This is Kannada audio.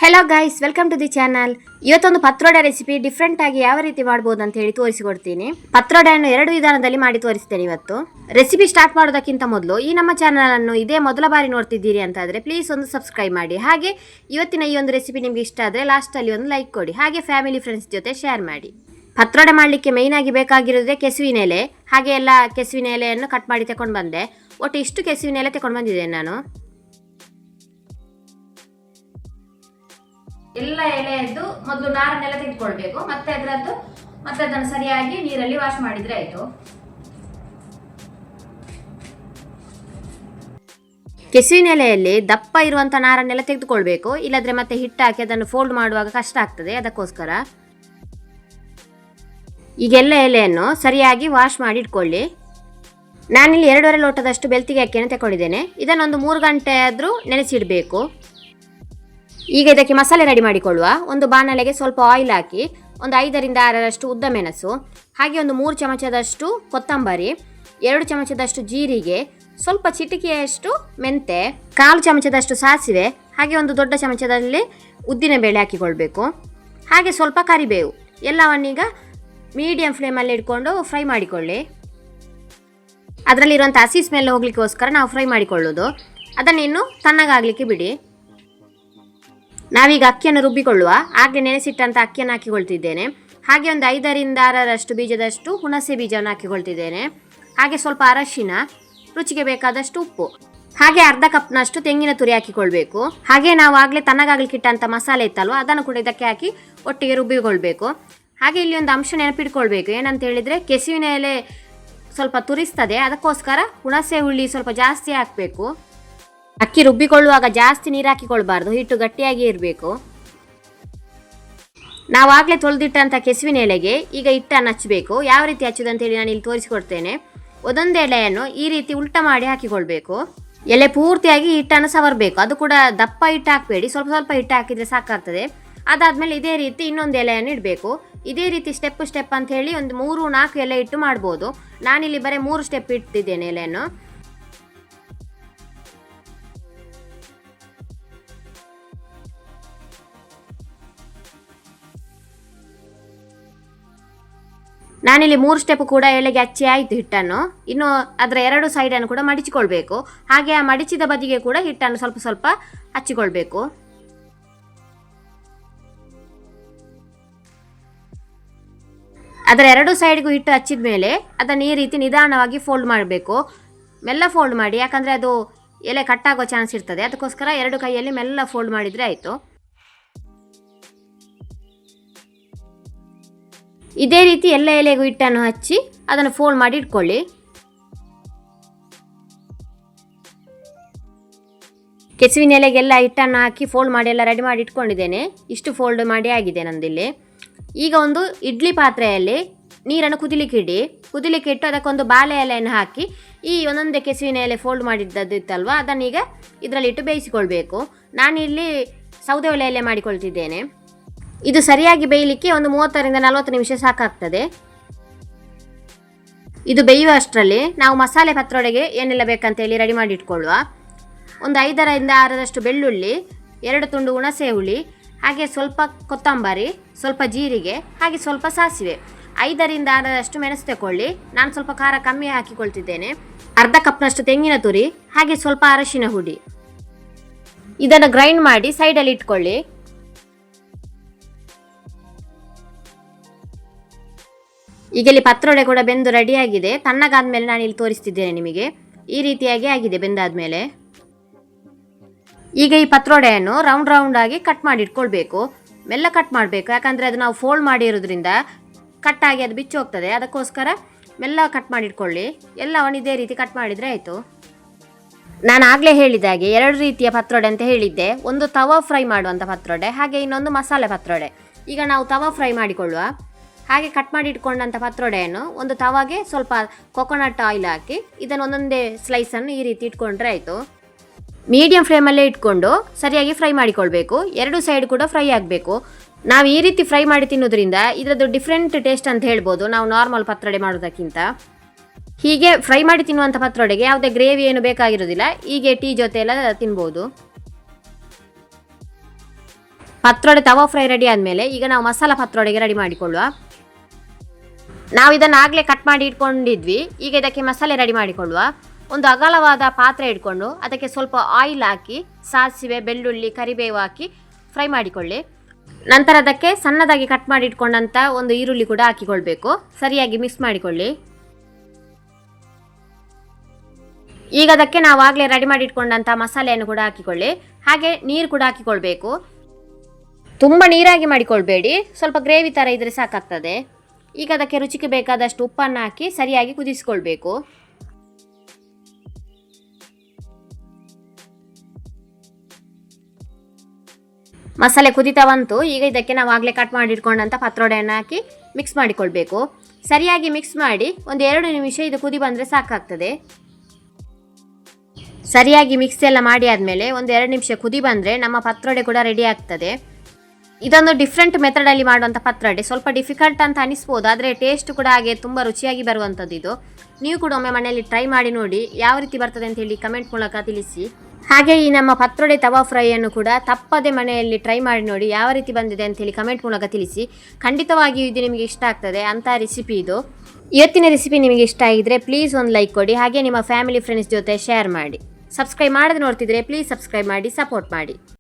Hello guys, welcome to the channel. ಇವತ್ತೊಂದು ಪತ್ರೋಡೆ ರೆಸಿಪಿ ಡಿಫ್ರೆಂಟ್ ಆಗಿ ಯಾವ ರೀತಿ ಮಾಡ್ಬೋದು ಅಂತ ಹೇಳಿ ತೋರಿಸಿಕೊಡ್ತೀನಿ. ಪತ್ರೋಡೆಯನ್ನು 2 ವಿಧಾನದಲ್ಲಿ ಮಾಡಿ ತೋರಿಸ್ತೇನೆ ಇವತ್ತು. ರೆಸಿಪಿ ಸ್ಟಾರ್ಟ್ ಮಾಡೋದಕ್ಕಿಂತ ಮೊದಲು ಈ ನಮ್ಮ ಚಾನಲ್ ಅನ್ನು ಇದೇ ಮೊದಲ ಬಾರಿ ನೋಡ್ತಿದ್ದೀರಿ ಅಂತಾದರೆ ಪ್ಲೀಸ್ ಒಂದು ಸಬ್ಸ್ಕ್ರೈಬ್ ಮಾಡಿ. ಹಾಗೆ ಇವತ್ತಿನ ಈ ಒಂದು ರೆಸಿಪಿ ನಿಮಗೆ ಇಷ್ಟ ಆದರೆ ಲಾಸ್ಟಲ್ಲಿ ಒಂದು ಲೈಕ್ ಕೊಡಿ. ಹಾಗೆ ಫ್ಯಾಮಿಲಿ ಫ್ರೆಂಡ್ಸ್ ಜೊತೆ ಶೇರ್ ಮಾಡಿ. ಪತ್ರೋಡೆ ಮಾಡಲಿಕ್ಕೆ ಮೇಯ್ನ್ ಆಗಿ ಬೇಕಾಗಿರೋದೇ ಕೆಸುವಿನ ಎಲೆ. ಹಾಗೆ ಎಲ್ಲ ಕೆಸುವಿನ ಎಲೆಯನ್ನು ಕಟ್ ಮಾಡಿ ತಗೊಂಡು ಬಂದೆ. ಒಟ್ಟು ಇಷ್ಟು ಕೆಸುವಿನ ಎಲೆ ತಗೊಂಡು ಬಂದಿದ್ದೇನೆ ನಾನು. ಎಲ್ಲ ಎಲೆಯದ್ದು ಮೊದಲು ನಾರನ್ನೆಲ್ಲ ತೆಗೆದುಕೊಳ್ಬೇಕು. ಮತ್ತೆ ಅದನ್ನು ಸರಿಯಾಗಿ ನೀರಲ್ಲಿ ವಾಶ್ ಮಾಡಿದ್ರೆ ಆಯ್ತು. ಕೆಸುವಿನ ಎಲೆಯಲ್ಲಿ ದಪ್ಪ ಇರುವಂತ ನಾರನ್ನೆಲ್ಲ ತೆಗೆದುಕೊಳ್ಬೇಕು, ಇಲ್ಲದ್ರೆ ಮತ್ತೆ ಹಿಟ್ಟು ಹಾಕಿ ಅದನ್ನು ಫೋಲ್ಡ್ ಮಾಡುವಾಗ ಕಷ್ಟ ಆಗ್ತದೆ. ಅದಕ್ಕೋಸ್ಕರ ಈಗೆಲ್ಲ ಎಲೆಯನ್ನು ಸರಿಯಾಗಿ ವಾಶ್ ಮಾಡಿ ಇಟ್ಕೊಳ್ಳಿ. ನಾನಿಲ್ಲಿ 2.5 ಲೋಟದಷ್ಟು ಬೆಳ್ತಿಗೆ ಅಕ್ಕಿಯನ್ನು ತಗೊಂಡಿದ್ದೇನೆ. ಇದನ್ನೊಂದು 3 ಗಂಟೆ ಆದರೂ ನೆನೆಸಿಡಬೇಕು. ಈಗ ಇದಕ್ಕೆ ಮಸಾಲೆ ರೆಡಿ ಮಾಡಿಕೊಳ್ಳುವ. ಒಂದು ಬಾಣಲೆಗೆ ಸ್ವಲ್ಪ ಆಯಿಲ್ ಹಾಕಿ ಒಂದು 5ರಿಂದ 6ರಷ್ಟು ಉದ್ದ ಮೆಣಸು, ಹಾಗೆ ಒಂದು 3 ಚಮಚದಷ್ಟು ಕೊತ್ತಂಬರಿ, 2 ಚಮಚದಷ್ಟು ಜೀರಿಗೆ, ಸ್ವಲ್ಪ ಚಿಟಿಕೆಯಷ್ಟು ಮೆಂತೆ, 1/4 ಚಮಚದಷ್ಟು ಸಾಸಿವೆ, ಹಾಗೆ ಒಂದು ದೊಡ್ಡ ಚಮಚದಲ್ಲಿ ಉದ್ದಿನ ಬೇಳೆ ಹಾಕಿಕೊಳ್ಬೇಕು. ಹಾಗೆ ಸ್ವಲ್ಪ ಕರಿಬೇವು. ಎಲ್ಲವನ್ನೀಗ ಮೀಡಿಯಂ ಫ್ಲೇಮಲ್ಲಿ ಇಟ್ಕೊಂಡು ಫ್ರೈ ಮಾಡಿಕೊಳ್ಳಿ. ಅದರಲ್ಲಿರುವಂಥ ಹಸಿ ಸ್ಮೆಲ್ ಹೋಗ್ಲಿಕ್ಕೋಸ್ಕರ ನಾವು ಫ್ರೈ ಮಾಡಿಕೊಳ್ಳೋದು. ಅದನ್ನಿನ್ನು ತಣ್ಣಗಾಗಲಿಕ್ಕೆ ಬಿಡಿ. ನಾವೀಗ ಅಕ್ಕಿಯನ್ನು ರುಬ್ಬಿಕೊಳ್ಳುವ. ಆಗಲೇ ನೆನೆಸಿಟ್ಟಂಥ ಅಕ್ಕಿಯನ್ನು ಹಾಕಿಕೊಳ್ತಿದ್ದೇನೆ. ಹಾಗೆ ಒಂದು 5ರಿಂದ 6ರಷ್ಟು ಬೀಜದಷ್ಟು ಹುಣಸೆ ಬೀಜವನ್ನು ಹಾಕಿಕೊಳ್ತಿದ್ದೇನೆ. ಹಾಗೆ ಸ್ವಲ್ಪ ಅರಶಿನ, ರುಚಿಗೆ ಬೇಕಾದಷ್ಟು ಉಪ್ಪು, ಹಾಗೆ 1/2 ಕಪ್ನಷ್ಟು ತೆಂಗಿನ ತುರಿ ಹಾಕಿಕೊಳ್ಬೇಕು. ಹಾಗೆ ನಾವು ಆಗಲೇ ತಣ್ಣಗಾಗಲಿಕ್ಕೆ ಇಟ್ಟಂಥ ಮಸಾಲೆ ಇತ್ತಲ್ವ, ಅದನ್ನು ಕೂಡ ಇದಕ್ಕೆ ಹಾಕಿ ಒಟ್ಟಿಗೆ ರುಬ್ಬಿಕೊಳ್ಬೇಕು. ಹಾಗೆ ಇಲ್ಲಿ ಒಂದು ಅಂಶ ನೆನಪಿಟ್ಕೊಳ್ಬೇಕು. ಏನಂತ ಹೇಳಿದರೆ ಕೆಸುವಿನ ಎಲೆ ಸ್ವಲ್ಪ ತುರಿಸ್ತದೆ, ಅದಕ್ಕೋಸ್ಕರ ಹುಣಸೆ ಹುಳಿ ಸ್ವಲ್ಪ ಜಾಸ್ತಿ ಹಾಕಬೇಕು. ಅಕ್ಕಿ ರುಬ್ಬಿಕೊಳ್ಳುವಾಗ ಜಾಸ್ತಿ ನೀರು ಹಾಕಿಕೊಳ್ಬಾರ್ದು, ಹಿಟ್ಟು ಗಟ್ಟಿಯಾಗಿ ಇರಬೇಕು. ನಾವಾಗಲೇ ತೊಳೆದಿಟ್ಟಂಥ ಕೆಸುವಿನ ಎಲೆಗೆ ಈಗ ಹಿಟ್ಟನ್ನು ಹಚ್ಚಬೇಕು. ಯಾವ ರೀತಿ ಹಚ್ಚೋದಂತೇಳಿ ನಾನು ಇಲ್ಲಿ ತೋರಿಸಿಕೊಡ್ತೇನೆ. ಒಂದೊಂದು ಎಲೆಯನ್ನು ಈ ರೀತಿ ಉಲ್ಟ ಮಾಡಿ ಹಾಕಿಕೊಳ್ಬೇಕು. ಎಲೆ ಪೂರ್ತಿಯಾಗಿ ಹಿಟ್ಟನ್ನು ಸವರಬೇಕು. ಅದು ಕೂಡ ದಪ್ಪ ಹಿಟ್ಟು ಹಾಕಬೇಡಿ, ಸ್ವಲ್ಪ ಸ್ವಲ್ಪ ಹಿಟ್ಟು ಹಾಕಿದರೆ ಸಾಕಾಗ್ತದೆ. ಅದಾದಮೇಲೆ ಇದೇ ರೀತಿ ಇನ್ನೊಂದು ಎಲೆಯನ್ನು ಇಡಬೇಕು. ಇದೇ ರೀತಿ ಸ್ಟೆಪ್ ಅಂತ ಹೇಳಿ ಒಂದು 3-4 ಎಲೆ ಇಟ್ಟು ಮಾಡ್ಬೋದು. ನಾನಿಲ್ಲಿ ಬರೀ 3 ಸ್ಟೆಪ್ ಇಟ್ಟಿದ್ದೇನೆ ಎಲೆಯನ್ನು. ನಾನಿಲ್ಲಿ 3 ಸ್ಟೆಪ್ ಕೂಡ ಎಲೆಗೆ ಹಚ್ಚಿ ಆಯಿತು ಹಿಟ್ಟನ್ನು. ಇನ್ನು ಅದರ 2 ಸೈಡನ್ನು ಕೂಡ ಮಡಿಚಿಕೊಳ್ಬೇಕು. ಹಾಗೆ ಆ ಮಡಿಚಿದ ಬದಿಗೆ ಕೂಡ ಹಿಟ್ಟನ್ನು ಸ್ವಲ್ಪ ಸ್ವಲ್ಪ ಹಚ್ಚಿಕೊಳ್ಬೇಕು. ಅದರ 2 ಸೈಡ್ಗೂ ಹಿಟ್ಟು ಹಚ್ಚಿದ ಮೇಲೆ ಅದನ್ನು ಈ ರೀತಿ ನಿಧಾನವಾಗಿ ಫೋಲ್ಡ್ ಮಾಡಬೇಕು. ಮೆಲ್ಲ ಫೋಲ್ಡ್ ಮಾಡಿ, ಯಾಕಂದರೆ ಅದು ಎಲೆ ಕಟ್ಟಾಗೋ ಚಾನ್ಸ್ ಇರ್ತದೆ. ಅದಕ್ಕೋಸ್ಕರ 2 ಕೈಯಲ್ಲಿ ಮೆಲ್ಲ ಫೋಲ್ಡ್ ಮಾಡಿದರೆ ಆಯಿತು. ಇದೇ ರೀತಿ ಎಲ್ಲ ಎಲೆಗೂ ಹಿಟ್ಟನ್ನು ಹಚ್ಚಿ ಅದನ್ನು ಫೋಲ್ಡ್ ಮಾಡಿ ಇಟ್ಕೊಳ್ಳಿ. ಕೆಸುವಿನ ಎಲೆಗೆಲ್ಲ ಹಿಟ್ಟನ್ನು ಹಾಕಿ ಫೋಲ್ಡ್ ಮಾಡಿ ಎಲ್ಲ ರೆಡಿ ಮಾಡಿ ಇಟ್ಕೊಂಡಿದ್ದೇನೆ. ಇಷ್ಟು ಫೋಲ್ಡ್ ಮಾಡಿ ಆಗಿದೆ ನಂದಿಲ್ಲಿ. ಈಗ ಒಂದು ಇಡ್ಲಿ ಪಾತ್ರೆಯಲ್ಲಿ ನೀರನ್ನು ಕುದಿಲಿಕ್ಕೆ ಇಟ್ಟು ಅದಕ್ಕೊಂದು ಬಾಳೆ ಎಲೆಯನ್ನು ಹಾಕಿ ಈ ಒಂದೊಂದೇ ಕೆಸುವಿನ ಎಲೆ ಫೋಲ್ಡ್ ಮಾಡಿದ್ದದ್ದು ಇತ್ತಲ್ವ, ಅದನ್ನೀಗ ಇದರಲ್ಲಿಟ್ಟು ಬೇಯಿಸಿಕೊಳ್ಬೇಕು. ನಾನಿಲ್ಲಿ ಸೌದೆ ಒಲೆ ಎಲೆ ಮಾಡಿಕೊಳ್ತಿದ್ದೇನೆ. ಇದು ಸರಿಯಾಗಿ ಬೇಯಲಿಕ್ಕೆ ಒಂದು 30ರಿಂದ 40 ನಿಮಿಷ ಸಾಕಾಗ್ತದೆ. ಇದು ಬೇಯುವಷ್ಟರಲ್ಲಿ ನಾವು ಮಸಾಲೆ ಪತ್ರೋಡೆಗೆ ಏನೆಲ್ಲ ಬೇಕಂತೇಳಿ ರೆಡಿ ಮಾಡಿ ಇಟ್ಕೊಳ್ಳುವ. ಒಂದು 5ರಿಂದ 6ರಷ್ಟು ಬೆಳ್ಳುಳ್ಳಿ, 2 ತುಂಡು ಹುಣಸೆ ಹುಳಿ, ಹಾಗೆ ಸ್ವಲ್ಪ ಕೊತ್ತಂಬರಿ, ಸ್ವಲ್ಪ ಜೀರಿಗೆ, ಹಾಗೆ ಸ್ವಲ್ಪ ಸಾಸಿವೆ, 5ರಿಂದ 6ರಷ್ಟು ಮೆಣಸು ತಗೊಳ್ಳಿ. ನಾನು ಸ್ವಲ್ಪ ಖಾರ ಕಮ್ಮಿ ಹಾಕಿಕೊಳ್ತಿದ್ದೇನೆ. 1/2 ಕಪ್ನಷ್ಟು ತೆಂಗಿನ ತುರಿ, ಹಾಗೆ ಸ್ವಲ್ಪ ಅರಶಿನ ಹುಡಿ. ಇದನ್ನು ಗ್ರೈಂಡ್ ಮಾಡಿ ಸೈಡಲ್ಲಿ ಇಟ್ಕೊಳ್ಳಿ. ಈಗ ಇಲ್ಲಿ ಪತ್ರೋಡೆ ಕೂಡ ಬೆಂದು ರೆಡಿಯಾಗಿದೆ. ತಣ್ಣಗಾದ್ಮೇಲೆ ನಾನು ಇಲ್ಲಿ ತೋರಿಸ್ತಿದ್ದೇನೆ ನಿಮಗೆ. ಈ ರೀತಿಯಾಗಿ ಆಗಿದೆ ಬೆಂದಾದ್ಮೇಲೆ. ಈಗ ಈ ಪತ್ರೋಡೆಯನ್ನು ರೌಂಡ್ ಆಗಿ ಕಟ್ ಮಾಡಿ ಇಟ್ಕೊಳ್ಬೇಕು. ಮೆಲ್ಲ ಕಟ್ ಮಾಡಬೇಕು, ಯಾಕಂದರೆ ಅದು ನಾವು ಫೋಲ್ಡ್ ಮಾಡಿರೋದ್ರಿಂದ ಕಟ್ಟಾಗಿ ಅದು ಬಿಚ್ಚಿ ಹೋಗ್ತದೆ. ಅದಕ್ಕೋಸ್ಕರ ಮೆಲ್ಲ ಕಟ್ ಮಾಡಿ ಇಟ್ಕೊಳ್ಳಿ. ಎಲ್ಲವನ್ನು ಇದೇ ರೀತಿ ಕಟ್ ಮಾಡಿದರೆ ಆಯಿತು. ನಾನು ಆಗಲೇ ಹೇಳಿದಾಗೆ 2 ರೀತಿಯ ಪತ್ರೋಡೆ ಅಂತ ಹೇಳಿದ್ದೆ. ಒಂದು ತವಾ ಫ್ರೈ ಮಾಡುವಂಥ ಪತ್ರೋಡೆ, ಹಾಗೆ ಇನ್ನೊಂದು ಮಸಾಲೆ ಪತ್ರೋಡೆ. ಈಗ ನಾವು ತವಾ ಫ್ರೈ ಮಾಡಿಕೊಳ್ಳುವ. ಹಾಗೆ ಕಟ್ ಮಾಡಿ ಇಟ್ಕೊಂಡಂಥ ಪತ್ರೋಡೆಯನ್ನು ಒಂದು ತವಾಗೆ ಸ್ವಲ್ಪ ಕೊಕೊನಟ್ ಆಯಿಲ್ ಹಾಕಿ ಇದನ್ನು ಒಂದೊಂದೇ ಸ್ಲೈಸನ್ನು ಈ ರೀತಿ ಇಟ್ಕೊಂಡ್ರೆ ಆಯಿತು. ಮೀಡಿಯಂ ಫ್ಲೇಮಲ್ಲೇ ಇಟ್ಕೊಂಡು ಸರಿಯಾಗಿ ಫ್ರೈ ಮಾಡಿಕೊಳ್ಬೇಕು. 2 ಸೈಡ್ ಕೂಡ ಫ್ರೈ ಆಗಬೇಕು. ನಾವು ಈ ರೀತಿ ಫ್ರೈ ಮಾಡಿ ತಿನ್ನೋದ್ರಿಂದ ಇದರದ್ದು ಡಿಫ್ರೆಂಟ್ ಟೇಸ್ಟ್ ಅಂತ ಹೇಳ್ಬೋದು, ನಾವು ನಾರ್ಮಲ್ ಪತ್ರೋಡೆ ಮಾಡೋದಕ್ಕಿಂತ. ಹೀಗೆ ಫ್ರೈ ಮಾಡಿ ತಿನ್ನುವಂಥ ಪತ್ರೋಡೆಗೆ ಯಾವುದೇ ಗ್ರೇವಿ ಏನು ಬೇಕಾಗಿರೋದಿಲ್ಲ. ಹೀಗೆ ಟೀ ಜೊತೆ ಎಲ್ಲ ತಿನ್ಬೋದು. ಪತ್ರೊಡೆ ತವಾ ಫ್ರೈ ರೆಡಿ ಆದಮೇಲೆ ಈಗ ನಾವು ಮಸಾಲ ಪತ್ರೊಡೆಗೆ ರೆಡಿ ಮಾಡಿಕೊಳ್ಳುವ. ನಾವು ಇದನ್ನು ಆಗಲೇ ಕಟ್ ಮಾಡಿ ಇಟ್ಕೊಂಡಿದ್ವಿ. ಈಗ ಇದಕ್ಕೆ ಮಸಾಲೆ ರೆಡಿ ಮಾಡಿಕೊಳ್ಳುವ. ಒಂದು ಅಗಲವಾದ ಪಾತ್ರೆ ಇಟ್ಕೊಂಡು ಅದಕ್ಕೆ ಸ್ವಲ್ಪ ಆಯಿಲ್ ಹಾಕಿ ಸಾಸಿವೆ, ಬೆಳ್ಳುಳ್ಳಿ, ಕರಿಬೇವು ಹಾಕಿ ಫ್ರೈ ಮಾಡಿಕೊಳ್ಳಿ. ನಂತರ ಅದಕ್ಕೆ ಸಣ್ಣದಾಗಿ ಕಟ್ ಮಾಡಿ ಇಟ್ಕೊಂಡಂಥ ಒಂದು ಈರುಳ್ಳಿ ಕೂಡ ಹಾಕಿಕೊಳ್ಬೇಕು. ಸರಿಯಾಗಿ ಮಿಕ್ಸ್ ಮಾಡಿಕೊಳ್ಳಿ. ಈಗ ಅದಕ್ಕೆ ನಾವು ಆಗಲೇ ರೆಡಿ ಮಾಡಿ ಇಟ್ಕೊಂಡಂಥ ಮಸಾಲೆಯನ್ನು ಕೂಡ ಹಾಕಿಕೊಳ್ಳಿ. ಹಾಗೆ ನೀರು ಕೂಡ ಹಾಕಿಕೊಳ್ಬೇಕು. ತುಂಬ ನೀರಾಗಿ ಮಾಡಿಕೊಳ್ಬೇಡಿ, ಸ್ವಲ್ಪ ಗ್ರೇವಿ ಥರ ಇದ್ದರೆ ಸಾಕಾಗ್ತದೆ. ಈಗ ಅದಕ್ಕೆ ರುಚಿಗೆ ಬೇಕಾದಷ್ಟು ಉಪ್ಪನ್ನು ಹಾಕಿ ಸರಿಯಾಗಿ ಕುದಿಸಿಕೊಳ್ಬೇಕು. ಮಸಾಲೆ ಕುದಿತಾ ಬಂತು. ಈಗ ಇದಕ್ಕೆ ನಾವು ಆಗಲೇ ಕಟ್ ಮಾಡಿ ಇಟ್ಕೊಂಡಂಥ ಪತ್ರೊಡೆಯನ್ನು ಹಾಕಿ ಮಿಕ್ಸ್ ಮಾಡಿಕೊಳ್ಬೇಕು. ಸರಿಯಾಗಿ ಮಿಕ್ಸ್ ಮಾಡಿ ಒಂದು 2 ನಿಮಿಷ ಇದು ಕುದಿ ಬಂದರೆ ಸಾಕಾಗ್ತದೆ. ಸರಿಯಾಗಿ ಮಿಕ್ಸ್ ಎಲ್ಲ ಮಾಡಿ ಆದಮೇಲೆ ಒಂದು 2 ನಿಮಿಷ ಕುದಿ ಬಂದರೆ ನಮ್ಮ ಪತ್ರೊಡೆ ಕೂಡ ರೆಡಿ ಆಗ್ತದೆ. ಇದೊಂದು ಡಿಫ್ರೆಂಟ್ ಮೆಥಡಲ್ಲಿ ಮಾಡುವಂಥ ಪತ್ರೊಡೆ. ಸ್ವಲ್ಪ ಡಿಫಿಕಲ್ಟ್ ಅಂತ ಅನಿಸ್ಬೋದು, ಆದರೆ ಟೇಸ್ಟ್ ಕೂಡ ಹಾಗೆ ತುಂಬ ರುಚಿಯಾಗಿ ಬರುವಂಥದ್ದು ಇದು. ನೀವು ಕೂಡ ಒಮ್ಮೆ ಮನೆಯಲ್ಲಿ ಟ್ರೈ ಮಾಡಿ ನೋಡಿ, ಯಾವ ರೀತಿ ಬರ್ತದೆ ಅಂತ ಹೇಳಿ ಕಮೆಂಟ್ ಮೂಲಕ ತಿಳಿಸಿ. ಹಾಗೆ ಈ ನಮ್ಮ ಪತ್ರೊಡೆ ತವಾ ಫ್ರೈಯನ್ನು ಕೂಡ ತಪ್ಪದೆ ಮನೆಯಲ್ಲಿ ಟ್ರೈ ಮಾಡಿ ನೋಡಿ, ಯಾವ ರೀತಿ ಬಂದಿದೆ ಅಂತೇಳಿ ಕಮೆಂಟ್ ಮೂಲಕ ತಿಳಿಸಿ. ಖಂಡಿತವಾಗಿಯೂ ಇದು ನಿಮಗೆ ಇಷ್ಟ ಆಗ್ತದೆ ಅಂಥ ರೆಸಿಪಿ ಇದು. ಇವತ್ತಿನ ರೆಸಿಪಿ ನಿಮಗೆ ಇಷ್ಟ ಆಗಿದ್ದರೆ ಪ್ಲೀಸ್ ಒಂದು ಲೈಕ್ ಕೊಡಿ. ಹಾಗೆ ನಿಮ್ಮ ಫ್ಯಾಮಿಲಿ ಫ್ರೆಂಡ್ಸ್ ಜೊತೆ ಶೇರ್ ಮಾಡಿ. ಸಬ್ಸ್ಕ್ರೈಬ್ ಮಾಡದೆ ನೋಡ್ತಿದ್ರೆ ಪ್ಲೀಸ್ ಸಬ್ಸ್ಕ್ರೈಬ್ ಮಾಡಿ, ಸಪೋರ್ಟ್ ಮಾಡಿ.